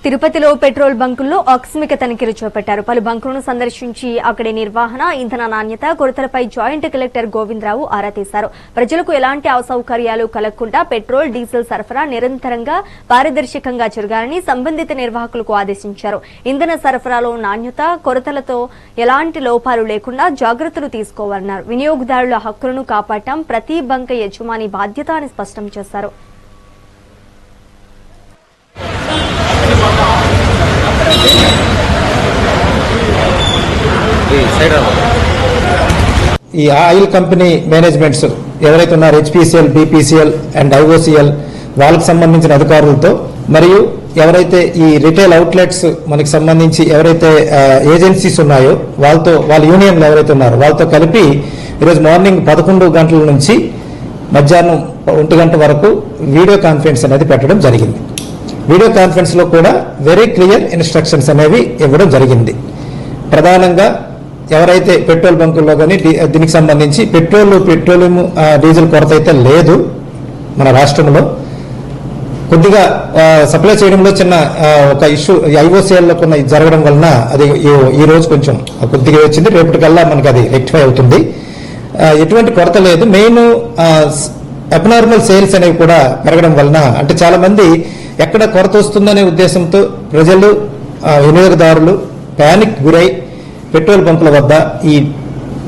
తిరుపతిలో పెట్రోల్ బంకుల్లో ఆకస్మిక తనిఖీలు చేపట్టారు. పలు బంకులను సందర్శించి అక్కడి నిర్వహణ, ఇంధన నాణ్యత, కొరతలపై జాయింట్ కలెక్టర్ గోవిందరావు ఆరా తీశారు. ప్రజలకు ఎలాంటి అసౌకర్యాలు కలగకుండా పెట్రోల్, డీజిల్ సరఫరా నిరంతరంగా పారదర్శకంగా జరగాలని సంబంధిత నిర్వాహకులకు ఆదేశించారు. ఇంధన సరఫరాలో నాణ్యత, కొరతలతో ఎలాంటి లోపాలు లేకుండా జాగ్రత్తలు తీసుకోవాలన్నారు. వినియోగదారుల హక్కులను కాపాడటం ప్రతి బంక్ యజమాని బాధ్యత అని స్పష్టం చేశారు. ఈ ఆయిల్ కంపెనీ మేనేజ్మెంట్స్ ఎవరైతే ఉన్నారో హెచ్పిసిఎల్, బిపిసిఎల్ అండ్ ఐఓసిఎల్ వాళ్ళకి సంబంధించిన అధికారులతో మరియు ఎవరైతే ఈ రిటైల్ అవుట్లెట్స్ మనకి సంబంధించి ఎవరైతే ఏజెన్సీస్ ఉన్నాయో వాళ్ళ యూనియన్లు ఎవరైతే ఉన్నారో వాళ్ళతో కలిపి ఈరోజు మార్నింగ్ 11 గంటల నుంచి మధ్యాహ్నం 1 గంట వరకు వీడియో కాన్ఫరెన్స్ అనేది పెట్టడం జరిగింది. వీడియో కాన్ఫరెన్స్ లో కూడా వెరీ క్లియర్ ఇన్స్ట్రక్షన్స్ అనేవి ఇవ్వడం జరిగింది. ప్రధానంగా ఎవరైతే పెట్రోల్ బంకుల్లో కానీ దీనికి సంబంధించి పెట్రోలియం డీజిల్ కొరత అయితే లేదు. మన రాష్ట్రంలో కొద్దిగా సప్లై చేయడంలో చిన్న ఒక ఇష్యూ ఐఓసిఎల్లో కొన్ని జరగడం వలన అది ఈ రోజు కొంచెం కొద్దిగా వచ్చింది. రేపటికల్లా మనకి అది రెక్టిఫై అవుతుంది. ఎటువంటి కొరత లేదు. మెయిన్ అబ్నార్మల్ సేల్స్ అనేవి కూడా పెరగడం వలన అంటే చాలా మంది ఎక్కడ కొరత వస్తుందనే ఉద్దేశంతో ప్రజలు, వినియోగదారులు ప్యానిక్ గురై పెట్రోల్ బంకుల వద్ద ఈ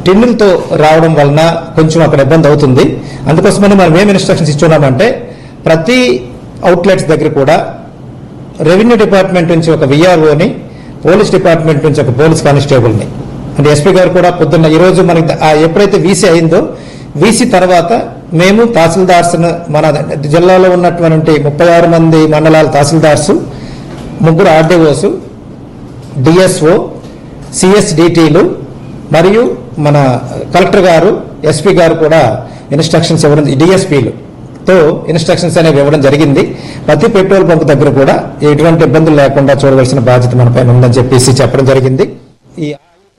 టిన్నులతో రావడం వలన కొంచెం అక్కడ ఇబ్బంది అవుతుంది. అందుకోసమని మనం ఏం ఇన్స్ట్రక్షన్స్ ఇచ్చున్నామంటే ప్రతి అవుట్లెట్స్ దగ్గర కూడా రెవెన్యూ డిపార్ట్మెంట్ నుంచి ఒక విఆర్ఓని, పోలీస్ డిపార్ట్మెంట్ నుంచి ఒక పోలీస్ కానిస్టేబుల్ని అంటే ఎస్పీ గారు కూడా పొద్దున్న ఈరోజు మనకి ఎప్పుడైతే వీసీ అయిందో వీసీ తర్వాత మేము తహసీల్దార్స్ మన జిల్లాలో ఉన్నటువంటి 36 మంది మండలాల తహసీల్దార్స్, 3 ఆర్డీఓస్, డిఎస్ఓ, సిఎస్డిటీలు మరియు మన కలెక్టర్ గారు, ఎస్పీ గారు కూడా ఇన్స్ట్రక్షన్స్ ఇవ్వడం, డిఎస్పీలతో ఇన్స్ట్రక్షన్స్ అనేవి ఇవ్వడం జరిగింది. ప్రతి పెట్రోల్ బంక్ దగ్గర కూడా ఎటువంటి ఇబ్బందులు లేకుండా చూడవలసిన బాధ్యత మన పైన ఉందని చెప్పేసి చెప్పడం జరిగింది. ఈ